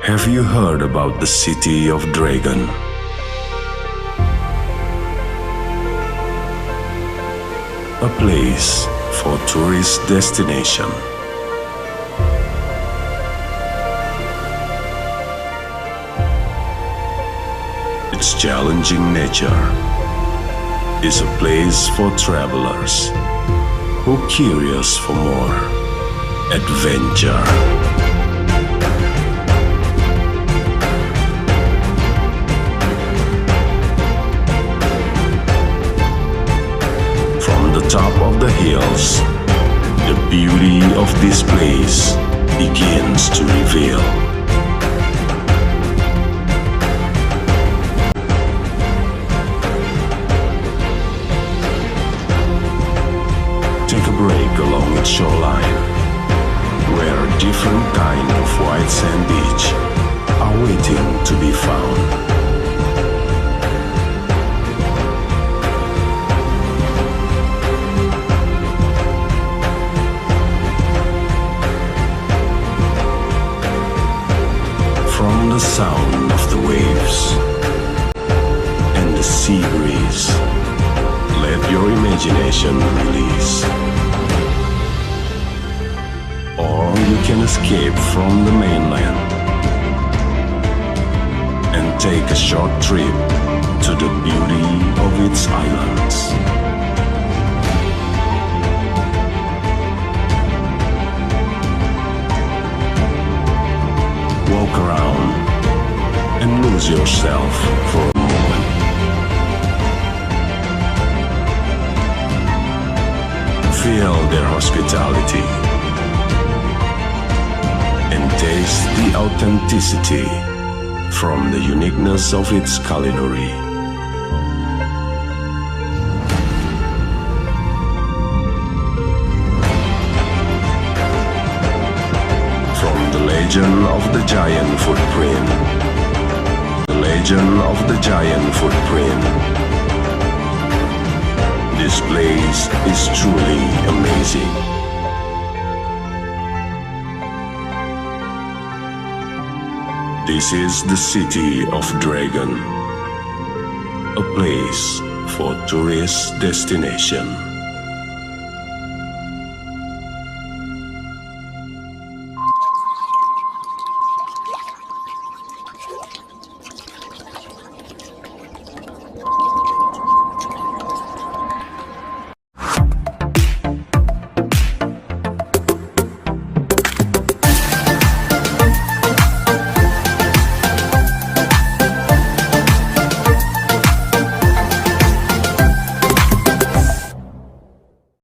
Have you heard about the city of Dragon? A place for tourist destination. Its challenging nature is a place for travelers who are curious for more adventure. From the top of the hills, the beauty of this place begins to reveal. Take a break along its shoreline, where a different kind of white sand beach are waiting to be found. From the sound of the waves and the sea breeze, let your imagination release. Or you can escape from the mainland and take a short trip to the beauty of its islands. Walk around and lose yourself for a moment. Feel their hospitality and taste the authenticity from the uniqueness of its culinary. From the legend of the giant footprint, the legend of the giant footprint, this place is truly amazing. This is the city of Dragon, a place for tourist destination.